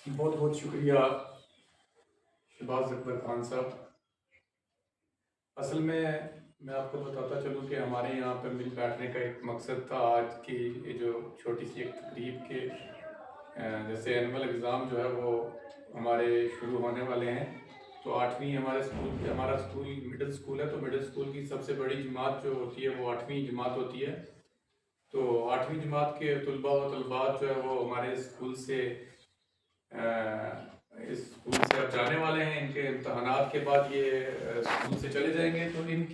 بہت بہت شکریہ شہباز اکبر خان صاحب۔ اصل میں آپ کو بتاتا چلوں کہ ہمارے یہاں پہ مل بیٹھنے کا ایک مقصد تھا آج کی یہ جو چھوٹی سی ایک تقریب کے جیسے اینول ایگزام جو ہے وہ ہمارے شروع ہونے والے ہیں، تو آٹھویں ہمارا اسکول مڈل اسکول ہے، تو مڈل اسکول کی سب سے بڑی جماعت جو ہوتی ہے وہ آٹھویں جماعت ہوتی ہے۔ تو آٹھویں جماعت کے طلباء و طلبات جو ہے وہ ہمارے اسکول سے اس اسکول سے اب جانے والے ہیں، ان کے امتحانات کے بعد یہ اسکول سے چلے جائیں گے، تو ان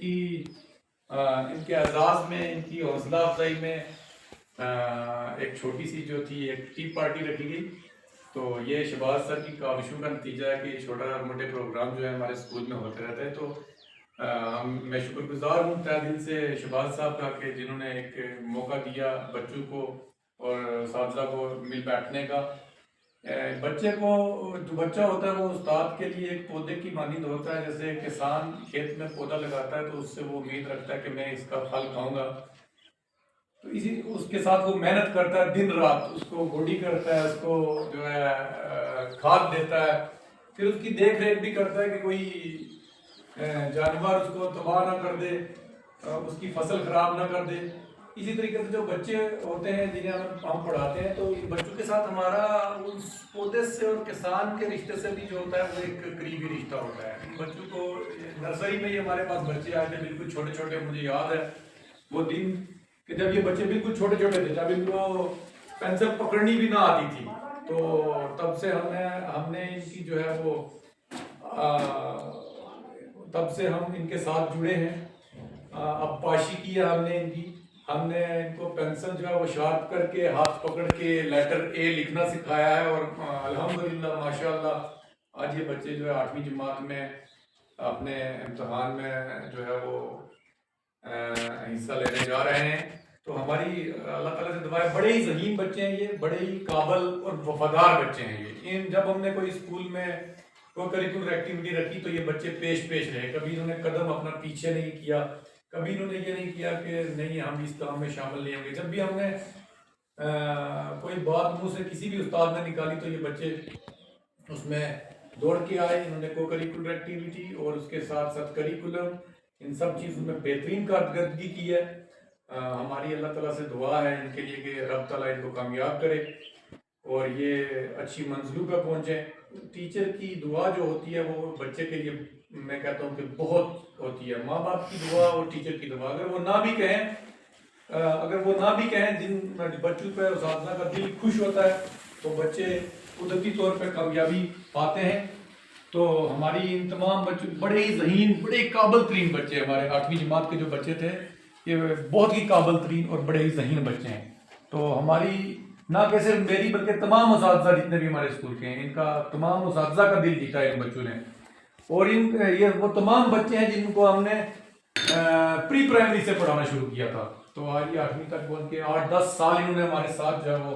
کے اعزاز میں، ان کی حوصلہ افزائی میں ایک چھوٹی سی جو تھی ایک ٹی پارٹی رکھی گئی۔ تو یہ شہباز سر کی کاوشوں کا نتیجہ ہے کہ چھوٹا موٹے پروگرام جو ہے ہمارے اسکول میں ہوتے رہتے ہیں۔ تو میں شکر گزار ہوں تہ دل سے شہباز صاحب کا کہ جنہوں نے ایک موقع دیا بچوں کو اور اساتذہ کو مل بیٹھنے کا۔ بچے کو جو بچہ ہوتا ہے وہ استاد کے لیے ایک پودے کی مانند ہوتا ہے، جیسے کسان کھیت میں پودا لگاتا ہے تو اس سے وہ امید رکھتا ہے کہ میں اس کا پھل کھاؤں گا، تو اس کے ساتھ وہ محنت کرتا ہے دن رات، اس کو گوڈی کرتا ہے، اس کو جو ہے کھاد دیتا ہے، پھر اس کی دیکھ ریکھ بھی کرتا ہے کہ کوئی جانور اس کو تباہ نہ کر دے، اس کی فصل خراب نہ کر دے۔ اسی طریقے سے جو بچے ہوتے ہیں جنہیں ہم پڑھاتے ہیں، تو ان بچوں کے ساتھ ہمارا اس پودے سے اور کسان کے رشتے سے بھی جو ہوتا ہے وہ ایک قریبی رشتہ ہوتا ہے۔ ان بچوں کو نرسری میں ہی ہمارے پاس بچے آئے تھے بالکل چھوٹے چھوٹے، مجھے یاد ہے وہ دن کہ جب یہ بچے بالکل چھوٹے چھوٹے تھے، جب ان کو پینسل پکڑنی بھی نہ آتی تھی، تو تب سے ہم نے ان کی جو ہے وہ تب سے ہم ان کے ساتھ جڑے ہیں۔ اب پاشی کی ہے ہم نے ان کو پینسل جو ہے وہ شارپ کر کے ہاتھ پکڑ کے لیٹر اے لکھنا سکھایا ہے، اور الحمدللہ ماشاءاللہ آج یہ بچے جو ہے آٹھویں جماعت میں اپنے امتحان میں جو ہے وہ حصہ لینے جا رہے ہیں۔ تو ہماری اللہ تعالیٰ سے دعا ہے، بڑے ہی ذہین بچے ہیں یہ، بڑے ہی قابل اور وفادار بچے ہیں یہ۔ جب ہم نے کوئی اسکول میں کوئی کریکولر ایکٹیویٹی رکھی تو یہ بچے پیش رہے، کبھی انہوں نے قدم اپنا پیچھے نہیں کیا، کبھی انہوں نے یہ نہیں کیا کہ نہیں ہم اس کام میں شامل نہیں ہوں گے۔ جب بھی ہم نے کوئی بات منہ سے کسی بھی استاد نے نکالی تو یہ بچے اس میں دوڑ کے آئے، انہوں نے کو کریکولر ایکٹیویٹی اور اس کے ساتھ ساتھ کریکولم ان سب چیزوں میں بہترین کارکردگی کی ہے۔ ہماری اللہ تعالیٰ سے دعا ہے ان کے لیے کہ رب تعالیٰ ان کو کامیاب کرے اور یہ اچھی منزلوں پہ پہنچے۔ ٹیچر کی دعا جو ہوتی ہے وہ بچے کے لیے میں کہتا ہوں کہ بہت ہوتی ہے، ماں باپ کی دعا اور ٹیچر کی دعا۔ اگر وہ نہ بھی کہیں جن بچوں پہ اساتذہ کا دل خوش ہوتا ہے تو بچے قدرتی طور پہ کامیابی پاتے ہیں۔ تو ہماری ان تمام بچوں بڑے ہی ذہین، بڑے ہی قابل ترین بچے، ہمارے آٹھویں جماعت کے جو بچے تھے یہ بہت ہی قابل ترین اور بڑے ہی ذہین بچے ہیں۔ تو ہماری نہ کہ صرف میری بلکہ تمام اساتذہ جتنے بھی ہمارے اسکول کے ہیں، ان کا تمام اساتذہ کا دل جیتا ہے ان بچوں نے، اور یہ وہ تمام بچے ہیں جن کو ہم نے پری پرائمری سے پڑھانا شروع کیا تھا، تو آج یہ آٹھویں تک بول کے 8-10 سال انہوں نے ہمارے ساتھ جو ہے وہ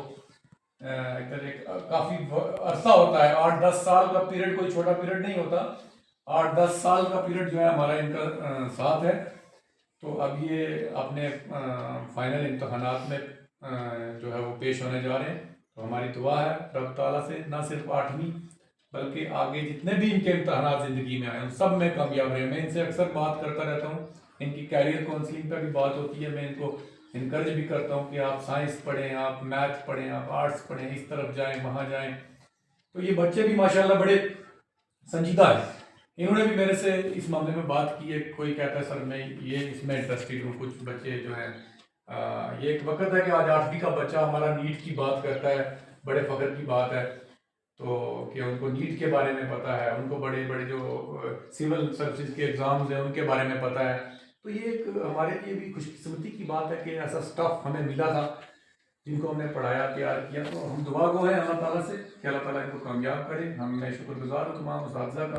کافی عرصہ ہوتا ہے، 8-10 سال کا پیریڈ کوئی چھوٹا پیریڈ نہیں ہوتا، 8-10 سال کا پیریڈ جو ہے ہمارا ان کا ساتھ ہے۔ تو اب یہ اپنے فائنل امتحانات میں جو ہے وہ پیش ہونے جا رہے ہیں، تو ہماری دعا ہے رب تعالیٰ سے نہ صرف آٹھویں بلکہ آگے جتنے بھی ان کے امتحانات زندگی میں آئے ان سب میں کامیاب رہے۔ میں ان سے اکثر بات کرتا رہتا ہوں، ان کی کیریئر کاؤنسلنگ پہ بھی بات ہوتی ہے، میں ان کو انکریج بھی کرتا ہوں کہ آپ سائنس پڑھیں، آپ میتھ پڑھیں، آپ آرٹس پڑھیں، اس طرف جائیں، وہاں جائیں۔ تو یہ بچے بھی ماشاءاللہ بڑے سنجیدہ ہیں، انہوں نے بھی میرے سے اس معاملے میں بات کی ہے۔ کوئی کہتا ہے سر میں یہ اس میں انٹرسٹڈ ہوں، کچھ بچے جو ہیں یہ ایک وقت ہے کہ آج آٹھویں کا بچہ ہمارا نیٹ کی بات کرتا ہے، بڑے فخر کی بات ہے تو کہ ان کو نیٹ کے بارے میں پتہ ہے، ان کو بڑے بڑے جو سول سروسز کے ایگزامز ہیں ان کے بارے میں پتہ ہے۔ تو یہ ایک ہمارے لیے بھی خوش قسمتی کی بات ہے کہ ایسا سٹاف ہمیں ملا تھا جن کو ہم نے پڑھایا، تیار کیا۔ تو ہم دعا گو ہیں اللہ تعالیٰ سے کہ اللہ تعالیٰ ان کو کامیاب کرے۔ میں شکر گزار ہوں تمام اساتذہ کا۔